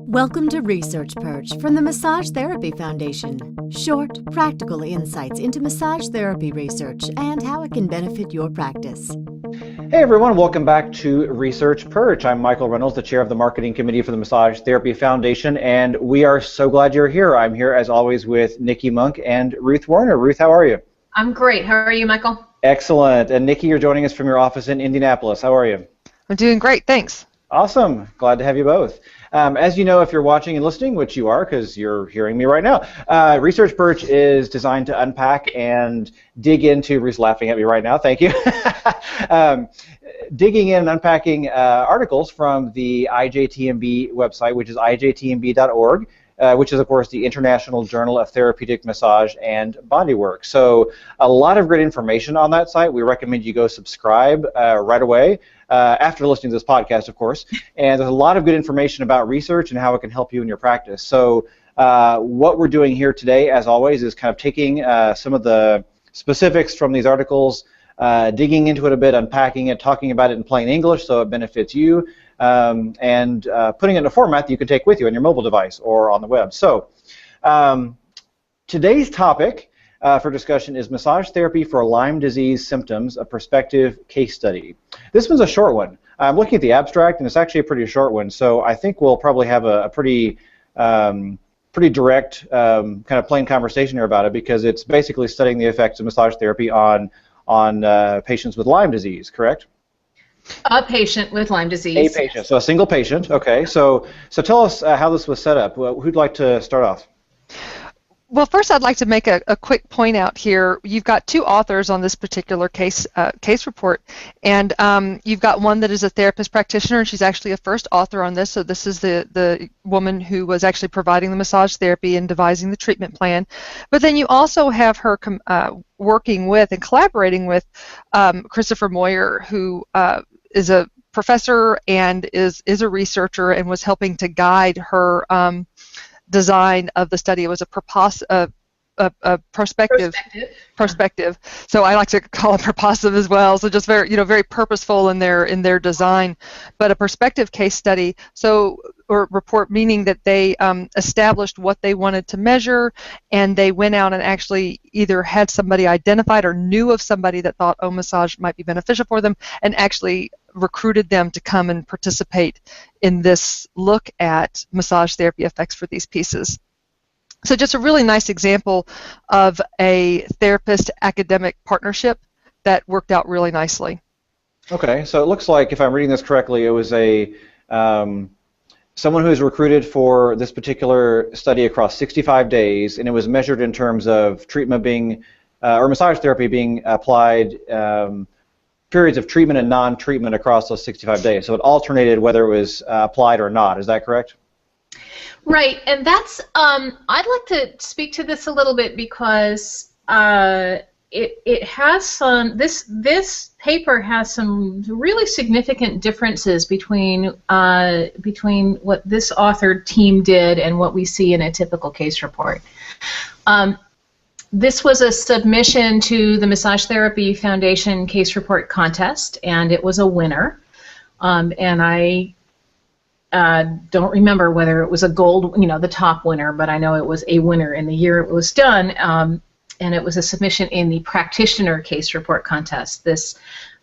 Welcome to Research Perch from the Massage Therapy Foundation. Short, practical insights into massage therapy research and how it can benefit your practice. Hey everyone, welcome back to Research Perch. I'm Michael Reynolds, the chair of the marketing committee for the Massage Therapy Foundation, and we are so glad you're here. I'm here as always with Niki, Munk, and Ruth Werner. Ruth, how are you? I'm great. How are you, Michael? Excellent. And Niki, you're joining us from your office in Indianapolis. How are you? I'm doing great, thanks. Awesome. Glad to have you both. As you know, if you're watching and listening, which you are because you're hearing me right now, Research Perch is designed to unpack and dig into, Ruth's laughing at me right now, thank you, digging in and unpacking articles from the IJTMB website, which is ijtmb.org, which is, of course, the International Journal of Therapeutic Massage and Bodywork. So a lot of great information on that site. We recommend you go subscribe right away. After listening to this podcast, of course, and there's a lot of good information about research and how it can help you in your practice. So what we're doing here today, as always, is kind of taking some of the specifics from these articles, digging into it a bit, unpacking it, talking about it in plain English so it benefits you, and putting it in a format that you can take with you on your mobile device or on the web. So today's topic for discussion is Massage Therapy for Lyme Disease Symptoms, a Prospective Case Study. This one's a short one. I'm looking at the abstract, and it's actually a pretty short one, so I think we'll probably have a pretty direct kind of plain conversation here about it, because it's basically studying the effects of massage therapy on patients with Lyme disease, correct? A patient with Lyme disease. A patient, so a single patient, okay. So tell us how this was set up. Who'd like to start off? Well, first I'd like to make a quick point out here. You've got two authors on this particular case report, and you've got one that is a therapist practitioner, and she's actually a first author on this, so this is the woman who was actually providing the massage therapy and devising the treatment plan. But then you also have her working with and collaborating with Christopher Moyer, who is a professor and is a researcher and was helping to guide her design of the study. It was a prospective. So I like to call it purposive as well. So just very purposeful in their design, but a prospective case study. Or report, meaning that they established what they wanted to measure, and they went out and actually either had somebody identified or knew of somebody that thought, oh, massage might be beneficial for them, and actually recruited them to come and participate in this look at massage therapy effects for these pieces. So just a really nice example of a therapist-academic partnership that worked out really nicely. Okay, so it looks like, if I'm reading this correctly, it was someone who was recruited for this particular study across 65 days, and it was measured in terms of treatment being, or massage therapy being applied, periods of treatment and non-treatment across those 65 days. So it alternated whether it was applied or not. Is that correct? Right, and that's, I'd like to speak to this a little bit because it has some, this paper has some really significant differences between what this authored team did and what we see in a typical case report. This was a submission to the Massage Therapy Foundation case report contest, and it was a winner. And I don't remember whether it was a gold, the top winner, but I know it was a winner in the year it was done. And it was a submission in the practitioner case report contest. This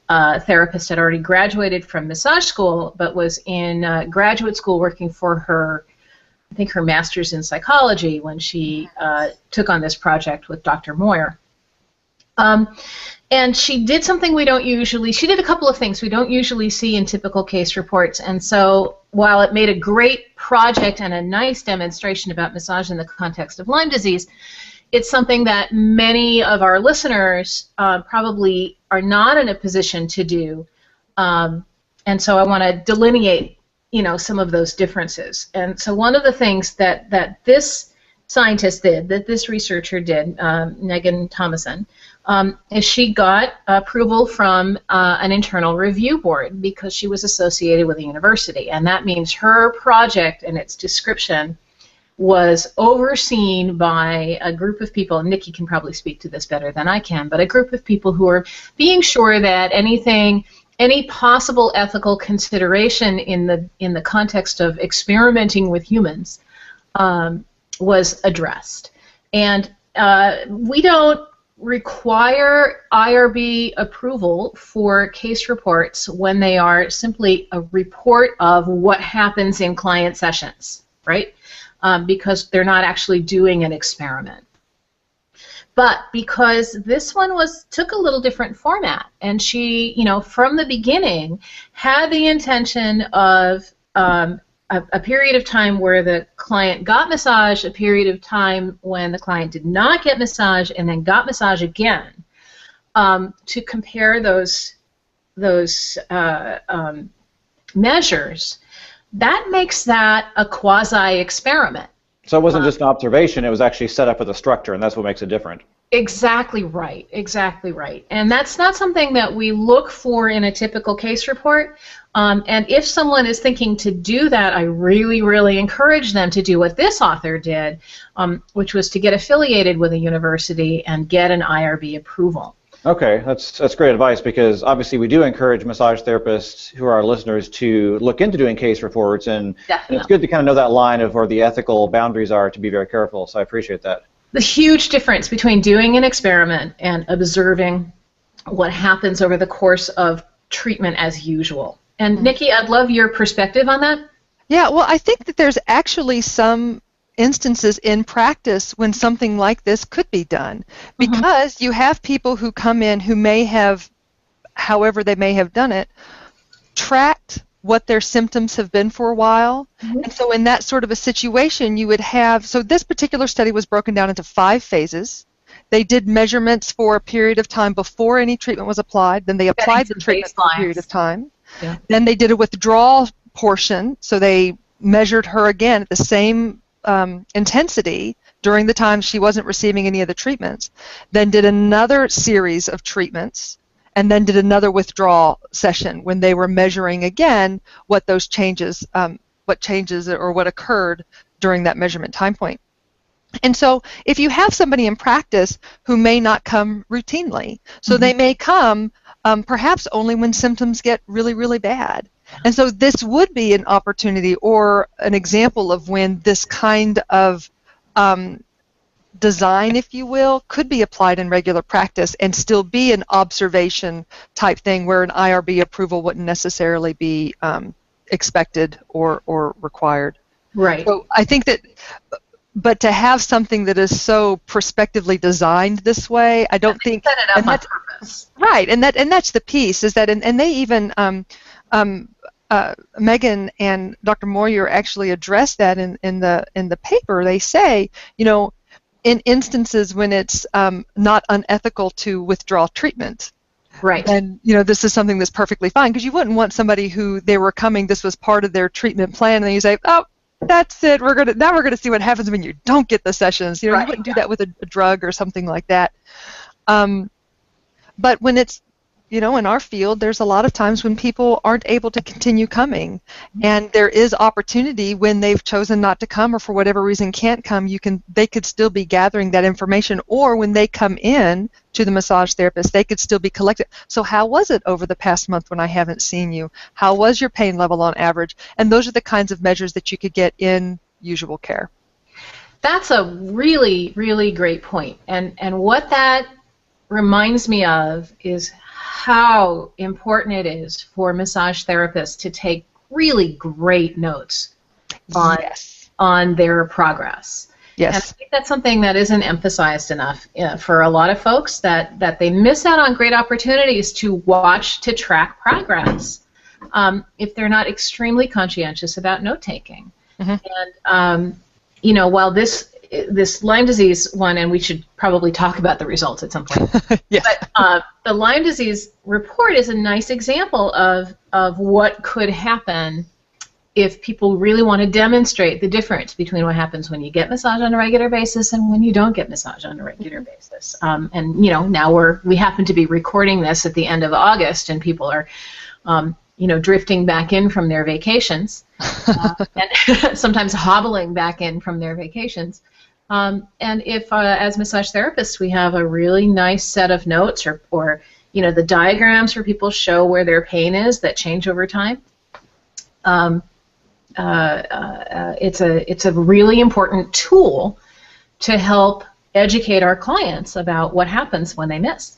therapist had already graduated from massage school, but was in graduate school working for her, I think, her master's in psychology when she took on this project with Dr. Moyer. And she did something she did a couple of things we don't usually see in typical case reports. And so while it made a great project and a nice demonstration about massage in the context of Lyme disease, it's something that many of our listeners probably are not in a position to do. And so I want to delineate some of those differences. And so one of the things that this scientist did, that this researcher did, Megan Thomason, is she got approval from an internal review board because she was associated with a university. And that means her project and its description was overseen by a group of people, and Niki can probably speak to this better than I can, but a group of people who are being sure that anything any possible ethical consideration in the context of experimenting with humans was addressed. And we don't require IRB approval for case reports when they are simply a report of what happens in client sessions, right? Because they're not actually doing an experiment. But because this one took a little different format, and she, from the beginning had the intention of a period of time where the client got massage, a period of time when the client did not get massage, and then got massage again, to compare those measures, that makes that a quasi-experiment. So it wasn't just an observation, it was actually set up with a structure, and that's what makes it different. Exactly right, exactly right. And that's not something that we look for in a typical case report. And if someone is thinking to do that, I really, really encourage them to do what this author did, which was to get affiliated with a university and get an IRB approval. Okay, that's great advice, because obviously we do encourage massage therapists who are our listeners to look into doing case reports, and it's good to kind of know that line of where the ethical boundaries are to be very careful, so I appreciate that. The huge difference between doing an experiment and observing what happens over the course of treatment as usual. And Niki, I'd love your perspective on that. Yeah, well, I think that there's actually some instances in practice when something like this could be done, because you have people who come in who may have, however they may have done it, tracked what their symptoms have been for a while. And so in that sort of a situation, you would have, so this particular study was broken down into 5 phases. They did measurements for a period of time before any treatment was applied, then they applied the treatment for a period of time. Yeah. Then they did a withdrawal portion, so they measured her again at the same intensity during the time she wasn't receiving any of the treatments, then did another series of treatments, and then did another withdrawal session when they were measuring again what those changes, what occurred during that measurement time point. And so if you have somebody in practice who may not come routinely, so they may come perhaps only when symptoms get really, really bad. And so this would be an opportunity or an example of when this kind of design, if you will, could be applied in regular practice and still be an observation type thing where an IRB approval wouldn't necessarily be expected or required. Right. So I think that, but to have something that is so prospectively designed this way, I don't think set it up on purpose. Right, and that's the piece, is that, and they even Megan and Dr. Moyer actually address that in the paper. They say, in instances when it's not unethical to withdraw treatment, right? And this is something that's perfectly fine, because you wouldn't want somebody who they were coming, this was part of their treatment plan, and then you say, oh, that's it. We're gonna see what happens when you don't get the sessions. You wouldn't do that with a drug or something like that. But when it's in our field, there's a lot of times when people aren't able to continue coming, and there is opportunity when they've chosen not to come or for whatever reason can't come. They could still be gathering that information, or when they come in to the massage therapist, they could still be collected. So how was it over the past month when I haven't seen you? How was your pain level on average? And those are the kinds of measures that you could get in usual care. That's a really, really great point. And what that reminds me of is how important it is for massage therapists to take really great notes on their progress. Yes. And I think that's something that isn't emphasized enough for a lot of folks, that they miss out on great opportunities to watch, to track progress if they're not extremely conscientious about note-taking. And, while this Lyme disease one, and we should probably talk about the results at some point. Yes. But the Lyme disease report is a nice example of what could happen if people really want to demonstrate the difference between what happens when you get massage on a regular basis and when you don't get massage on a regular basis. And now we happen to be recording this at the end of August, and people are drifting back in from their vacations, and sometimes hobbling back in from their vacations. And if, as massage therapists, we have a really nice set of notes or the diagrams where people show where their pain is that change over time. It's a really important tool to help educate our clients about what happens when they miss.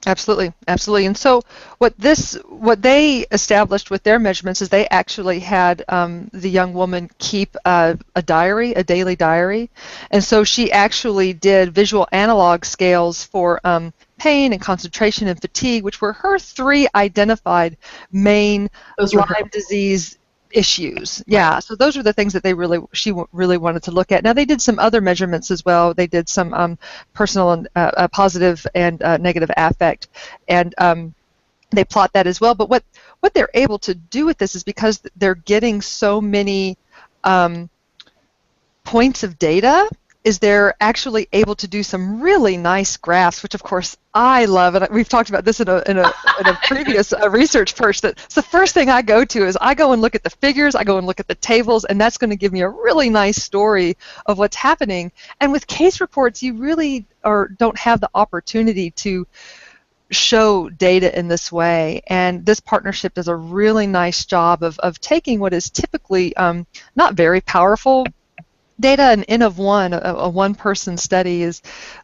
Absolutely, absolutely. And so what they established with their measurements is they actually had the young woman keep a diary, a daily diary. And so she actually did visual analog scales for pain and concentration and fatigue, which were her 3 identified main Lyme disease issues. Yeah, so those are the things that she really wanted to look at. Now they did some other measurements as well. They did some personal and positive and negative affect, and they plot that as well. But what they're able to do with this is because they're getting so many points of data, is they're actually able to do some really nice graphs, which of course I love, and we've talked about this in a previous research Perch. That's the first thing I go to is I go and look at the figures, I go and look at the tables, and that's going to give me a really nice story of what's happening. And with case reports, you really don't have the opportunity to show data in this way, and this partnership does a really nice job of taking what is typically not very powerful data. An N of 1, a one-person study is,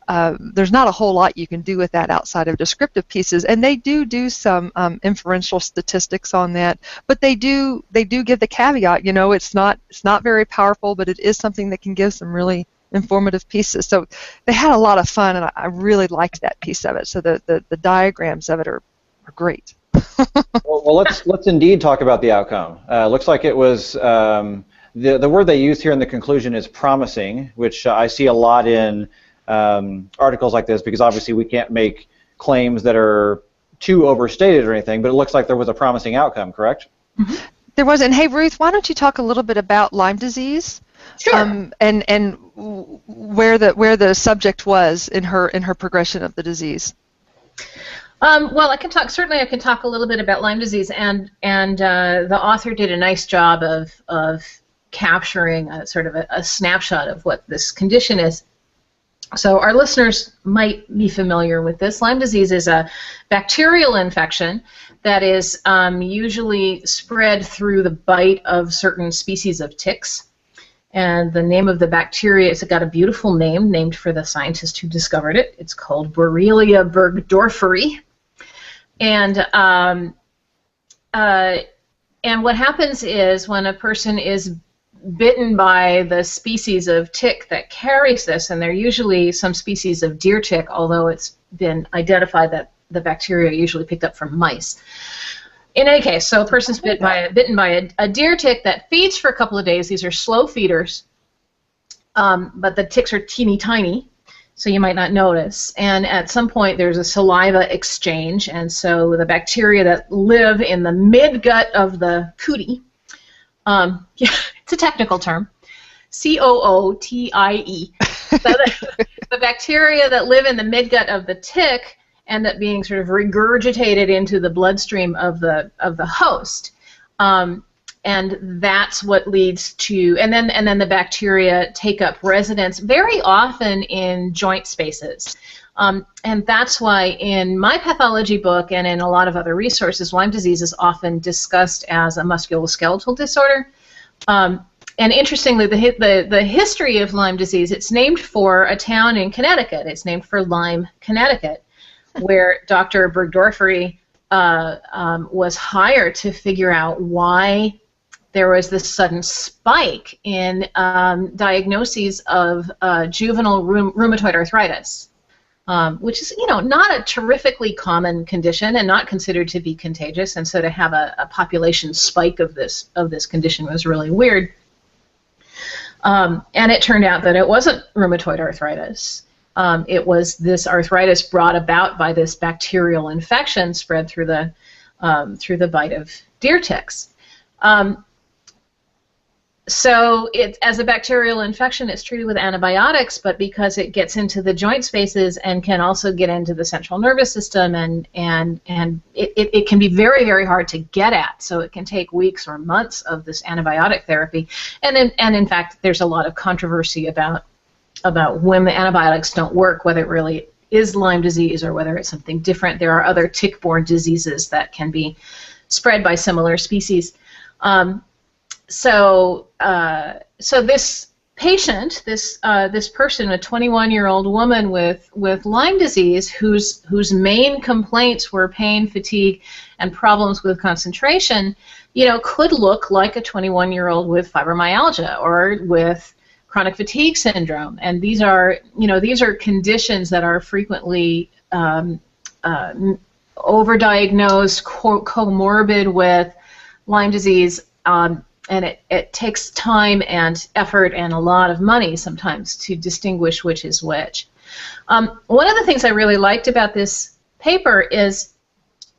there's not a whole lot you can do with that outside of descriptive pieces, and they do some inferential statistics on that, but they do give the caveat, it's not very powerful, but it is something that can give some really informative pieces. So they had a lot of fun, and I really liked that piece of it. So the diagrams of it are great. well, let's indeed talk about the outcome. Looks like it was the word they used here in the conclusion is promising, which I see a lot in articles like this, because obviously we can't make claims that are too overstated or anything, but it looks like there was a promising outcome, correct? Mm-hmm. There was. And hey, Ruth, why don't you talk a little bit about Lyme disease? Sure. And where the subject was in her progression of the disease. Well, I can talk a little bit about Lyme disease, and the author did a nice job of capturing a sort of a snapshot of what this condition is. So our listeners might be familiar with this. Lyme disease is a bacterial infection that is usually spread through the bite of certain species of ticks. And the name of the bacteria, it's got a beautiful name named for the scientist who discovered it. It's called Borrelia burgdorferi. And what happens is when a person is bitten by the species of tick that carries this, and they're usually some species of deer tick, although it's been identified that the bacteria are usually picked up from mice. In any case, so a person's bitten by a deer tick that feeds for a couple of days. These are slow feeders, but the ticks are teeny tiny, so you might not notice. And at some point, there's a saliva exchange, and so the bacteria that live in the midgut of the cootie, it's a technical term, C-O-O-T-I-E. So the bacteria that live in the midgut of the tick end up being sort of regurgitated into the bloodstream of the host, and that's what leads to, and then the bacteria take up residence very often in joint spaces, and that's why in my pathology book and in a lot of other resources, Lyme disease is often discussed as a musculoskeletal disorder. And interestingly, the history of Lyme disease, it's named for a town in Connecticut. It's named for Lyme, Connecticut, where Dr. Burgdorferi was hired to figure out why there was this sudden spike in diagnoses of juvenile rheumatoid arthritis, which is, not a terrifically common condition and not considered to be contagious. And so to have a population spike of this condition was really weird. And it turned out that it wasn't rheumatoid arthritis. It was this arthritis brought about by this bacterial infection spread through the bite of deer ticks. So as a bacterial infection, it's treated with antibiotics, but because it gets into the joint spaces and can also get into the central nervous system, and it can be very, very hard to get at. So it can take weeks or months of this antibiotic therapy. And in fact, there's a lot of controversy about when the antibiotics don't work, whether it really is Lyme disease or whether it's something different. There are other tick-borne diseases that can be spread by similar species. So this patient, this person, a 21-year-old woman with Lyme disease, whose main complaints were pain, fatigue, and problems with concentration, could look like a 21-year-old with fibromyalgia or with chronic fatigue syndrome. And these are conditions that are frequently overdiagnosed, comorbid with Lyme disease. And it takes time and effort and a lot of money sometimes to distinguish which is which. One of the things I really liked about this paper is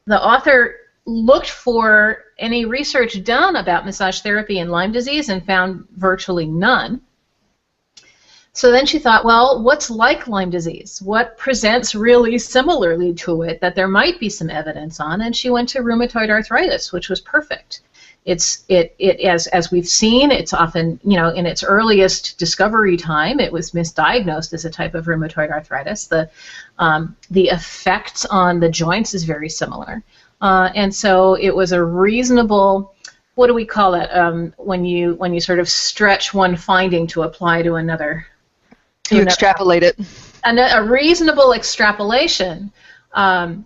the author looked for any research done about massage therapy and Lyme disease and found virtually none. So then she thought, well, what's like Lyme disease? What presents really similarly to it that there might be some evidence on? And she went to rheumatoid arthritis, which was perfect. As we've seen, it's often, in its earliest discovery time, it was misdiagnosed as a type of rheumatoid arthritis. The effects on the joints is very similar. And so it was a reasonable, what do we call it, when you sort of stretch one finding to apply to another? You extrapolate it. A reasonable extrapolation to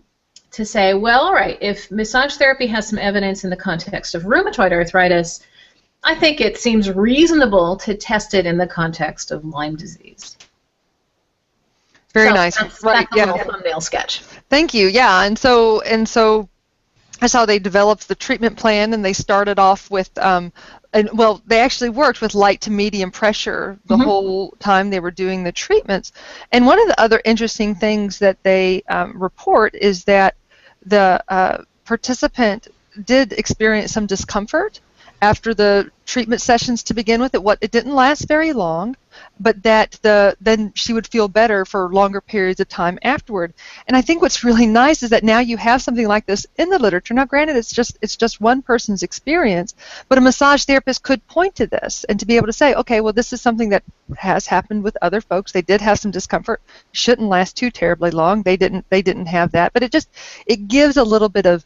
say, well, all right, if massage therapy has some evidence in the context of rheumatoid arthritis, I think it seems reasonable to test it in the context of Lyme disease. Very nice. That's right. a little thumbnail sketch. Thank you. Yeah, and so that's how they developed the treatment plan, and they started off with they actually worked with light to medium pressure the whole time they were doing the treatments. And one of the other interesting things that they report is that the participant did experience some discomfort after the treatment sessions to begin with. It didn't last very long, but that then she would feel better for longer periods of time afterward. And I think what's really nice is that now you have something like this in the literature. Now, granted, it's just one person's experience, but a massage therapist could point to this and to be able to say, okay, well, this is something that has happened with other folks. They did have some discomfort. Shouldn't last too terribly long. They didn't have that, but it gives a little bit of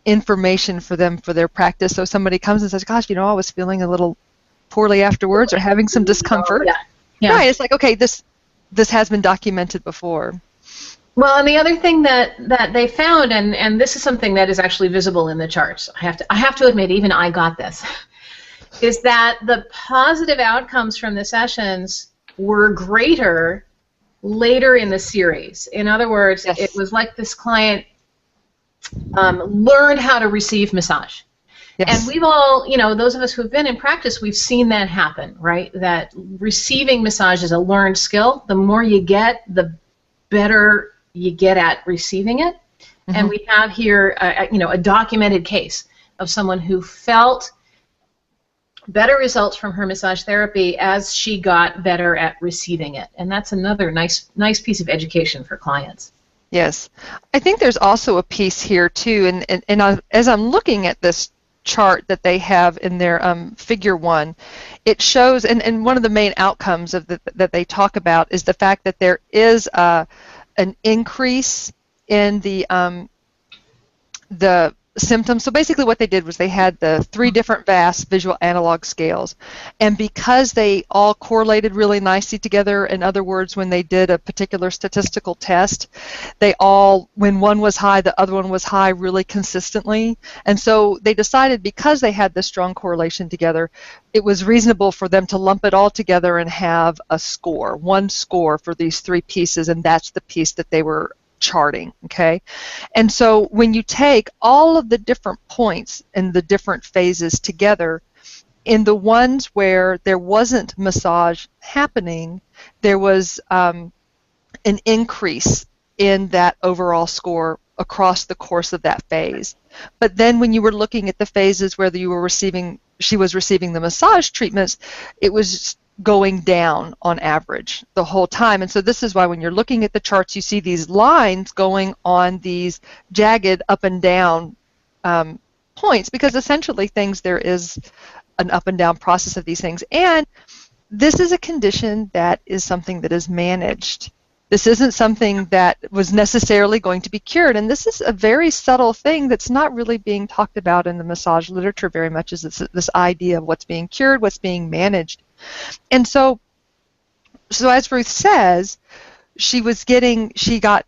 information for them for their practice. So somebody comes and says, gosh, I was feeling a little poorly afterwards or having some discomfort. Yeah. Right, it's like, okay, this has been documented before. Well, and the other thing that they found, and this is something that is actually visible in the charts, I have to admit, even I got this, is that the positive outcomes from the sessions were greater later in the series. In other words, yes. It was like this client learned how to receive massage. Yes. And we've all, those of us who have been in practice, we've seen that happen, right? That receiving massage is a learned skill. The more you get, the better you get at receiving it. And we have here, a documented case of someone who felt better results from her massage therapy as she got better at receiving it. And that's another nice piece of education for clients. Yes. I think there's also a piece here, too, and as I'm looking at this chart that they have in their figure 1, it shows, and one of the main outcomes of that they talk about is the fact that there is an increase in the symptoms. So basically what they did was they had the 3 different VAS, visual analog scales, and because they all correlated really nicely together, in other words, when they did a particular statistical test, when one was high, the other one was high really consistently. And so they decided, because they had this strong correlation together, it was reasonable for them to lump it all together and have one score for these 3 pieces, and that's the piece that they were charting, okay? And so when you take all of the different points and the different phases together, in the ones where there wasn't massage happening, there was an increase in that overall score across the course of that phase. But then when you were looking at the phases where she was receiving the massage treatments, it was going down on average the whole time. And so this is why when you're looking at the charts, you see these lines going on these jagged up and down points, because essentially there is an up and down process of these things. And this is a condition that is something that is managed This isn't something that was necessarily going to be cured, and this is a very subtle thing that's not really being talked about in the massage literature very much, is this idea of what's being cured, what's being managed. And so as Ruth says, she got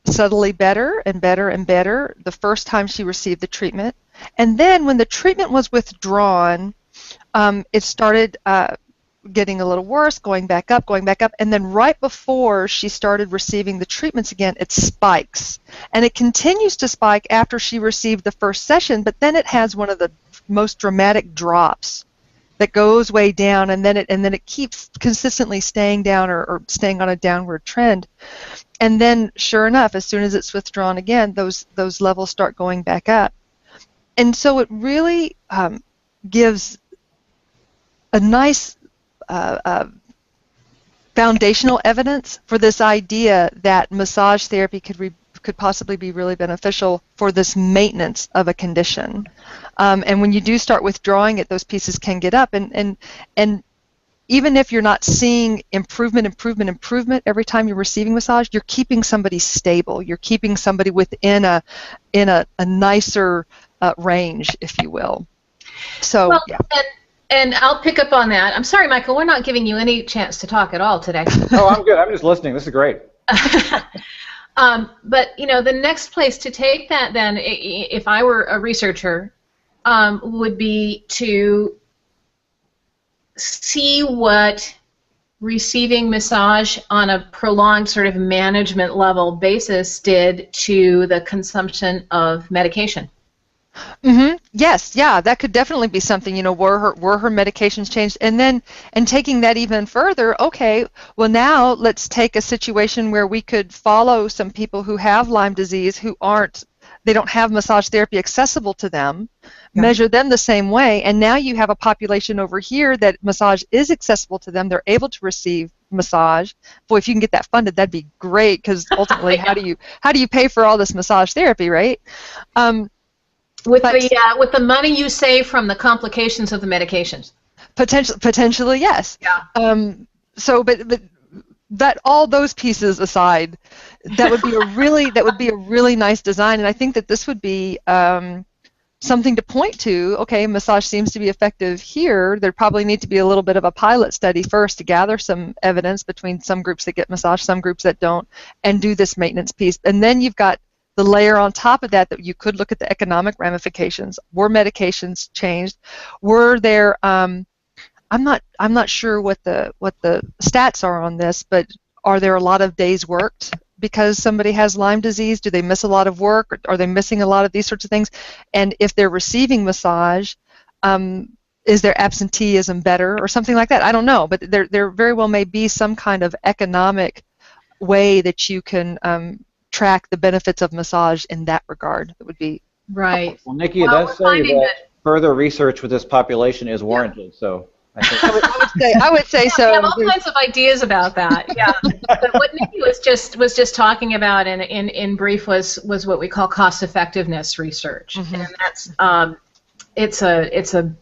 subtly better and better and better the first time she received the treatment. And then when the treatment was withdrawn, it started getting a little worse, going back up, and then right before she started receiving the treatments again, it spikes. And it continues to spike after she received the first session, but then it has one of the most dramatic drops that goes way down, and then it keeps consistently staying down or staying on a downward trend. And then, sure enough, as soon as it's withdrawn again, those levels start going back up. And so it really gives a nice foundational evidence for this idea that massage therapy could possibly be really beneficial for this maintenance of a condition. And when you do start withdrawing it, those pieces can get up. And even if you're not seeing improvement every time you're receiving massage, you're keeping somebody stable. You're keeping somebody within a nicer range, if you will. So, well, yeah. And I'll pick up on that. I'm sorry, Michael, we're not giving you any chance to talk at all today. Oh, I'm good. I'm just listening. This is great. But, the next place to take that then, if I were a researcher, would be to see what receiving massage on a prolonged sort of management level basis did to the consumption of medication. Mm-hmm. Yes, yeah, that could definitely be something. Were her medications changed? And taking that even further, okay, well now let's take a situation where we could follow some people who have Lyme disease they don't have massage therapy accessible to them, measure them the same way, and now you have a population over here that massage is accessible to them. They're able to receive massage. Boy, if you can get that funded, that'd be great, because ultimately, how do you pay for all this massage therapy, right? With the money you save from the complications of the medications. Potentially, yes. Yeah. But that, all those pieces aside, that would be a really nice design, and I think that this would be something to point to. Okay, massage seems to be effective here. There probably need to be a little bit of a pilot study first to gather some evidence between some groups that get massage, some groups that don't, and do this maintenance piece. And then you've got the layer on top of that you could look at the economic ramifications. Were medications changed? Were there? I'm not sure what the stats are on this, but are there a lot of days worked because somebody has Lyme disease? Do they miss a lot of work? Or are they missing a lot of these sorts of things? And if they're receiving massage, is their absenteeism better or something like that? I don't know, but there very well may be some kind of economic way that you can track the benefits of massage in that regard. That would be right. Well, Niki, it does say that further research with this population is warranted. So I think I would say so. We have all kinds of ideas about that. Yeah. But what Niki was just talking about in brief was what we call cost effectiveness research, and that's it's a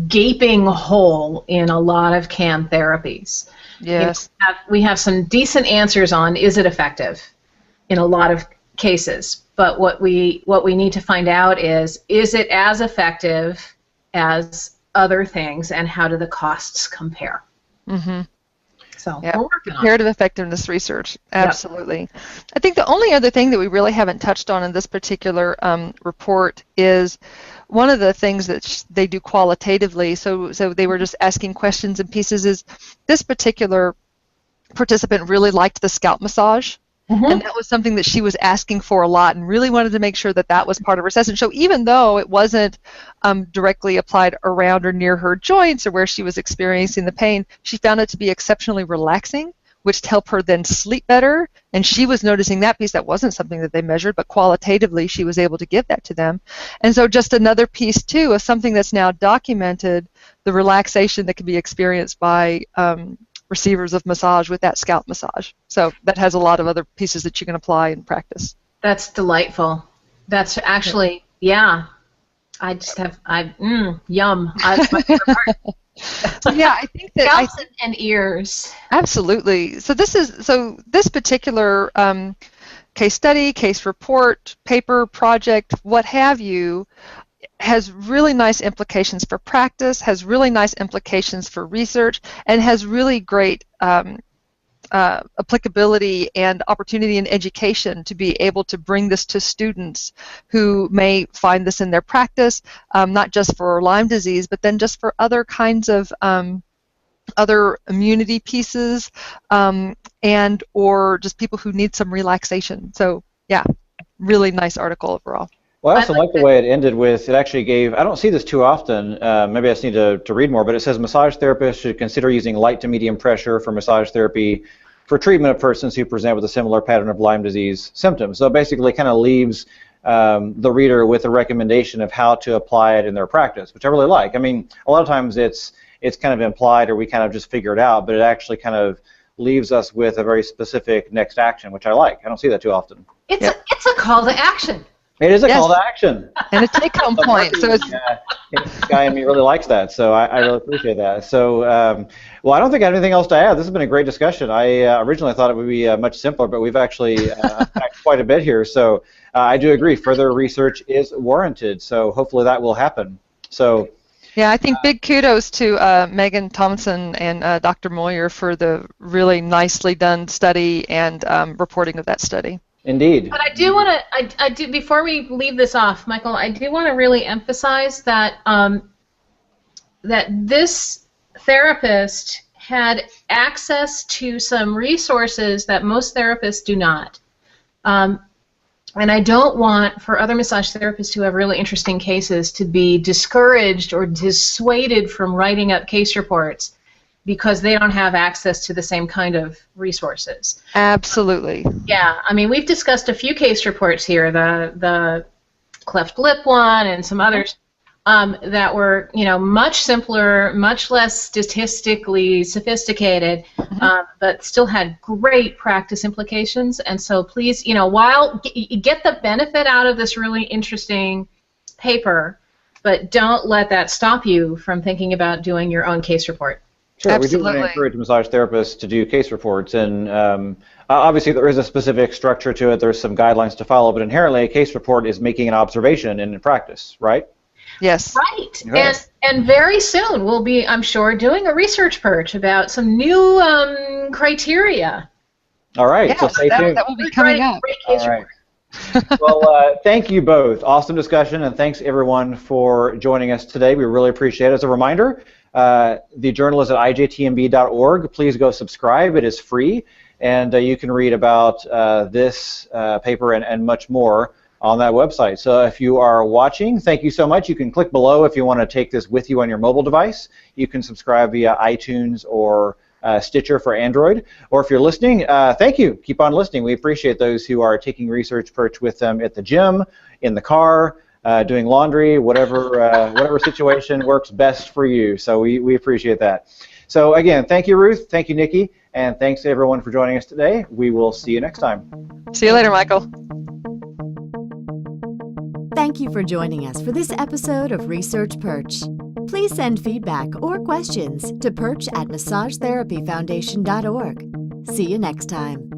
gaping hole in a lot of CAN therapies. Yes. We have some decent answers on is it effective in a lot of cases, but what we need to find out is it as effective as other things, and how do the costs compare? Mm-hmm. So we're working on comparative effectiveness research, absolutely. Yep. I think the only other thing that we really haven't touched on in this particular report is one of the things that they do qualitatively. So they were just asking questions and pieces. Is this particular participant really liked the scalp massage? And that was something that she was asking for a lot, and really wanted to make sure that that was part of her session. So even though it wasn't directly applied around or near her joints or where she was experiencing the pain, she found it to be exceptionally relaxing, which helped her then sleep better. And she was noticing that piece. That wasn't something that they measured, but qualitatively she was able to give that to them. And so just another piece, too, of something that's now documented, the relaxation that can be experienced by receivers of massage with that scalp massage. So that has a lot of other pieces that you can apply in practice. That's delightful. That's actually, yeah. I just have, yum. That's my favorite part. So yeah, I think that Scalps and ears. absolutely. So this particular case study, case report, paper, project, what have you, has really nice implications for practice, has really nice implications for research, and has really great applicability and opportunity in education to be able to bring this to students who may find this in their practice, not just for Lyme disease, but then just for other kinds of other immunity pieces, and or just people who need some relaxation. So yeah, really nice article overall. Well, I also like the way it ended with, it actually gave, I don't see this too often, maybe I just need to read more, but it says massage therapists should consider using light to medium pressure for massage therapy for treatment of persons who present with a similar pattern of Lyme disease symptoms. So basically kind of leaves the reader with a recommendation of how to apply it in their practice, which I really like. I mean, a lot of times it's kind of implied or we kind of just figure it out, but it actually kind of leaves us with a very specific next action, which I like. I don't see that too often. It's a call to action. It is a call to action. And a take-home point. So it's this guy in me really likes that, so I really appreciate that. So, well, I don't think I have anything else to add. This has been a great discussion. I originally thought it would be much simpler, but we've actually unpacked quite a bit here. So I do agree. Further research is warranted. So hopefully that will happen. So. Yeah, I think big kudos to Megan Thompson and Dr. Moyer for the really nicely done study and reporting of that study. Indeed. But I do want to, I do, before we leave this off, Michael, I do want to really emphasize that that this therapist had access to some resources that most therapists do not. And I don't want for other massage therapists who have really interesting cases to be discouraged or dissuaded from writing up case reports because they don't have access to the same kind of resources. Absolutely. Yeah, I mean, we've discussed a few case reports here, the cleft lip one and some others that were, you know, much simpler, much less statistically sophisticated, but still had great practice implications. And so please, you know, while get the benefit out of this really interesting paper, but don't let that stop you from thinking about doing your own case report. Sure, Absolutely. we do want to encourage massage therapists to do case reports, and obviously there is a specific structure to it. There's some guidelines to follow, but inherently a case report is making an observation in practice, right? Yes. Right, Yes. and very soon we'll be, I'm sure, doing a research perch about some new criteria. All right, so Yes, stay tuned. that will be coming up. Great case All right. report. Well, thank you both. Awesome discussion, and thanks everyone for joining us today. We really appreciate it. As a reminder, the journal is at ijtmb.org. Please go subscribe. It is free, and you can read about this paper and much more on that website. So if you are watching, thank you so much. You can click below if you want to take this with you on your mobile device. You can subscribe via iTunes or Stitcher for Android. Or if you're listening, thank you. Keep on listening. We appreciate those who are taking Research Perch with them at the gym, in the car, doing laundry, whatever situation works best for you. So we appreciate that. So again, thank you, Ruth. Thank you, Niki. And thanks everyone for joining us today. We will see you next time. See you later, Michael. Thank you for joining us for this episode of Research Perch. Please send feedback or questions to perch@massagetherapyfoundation.org. See you next time.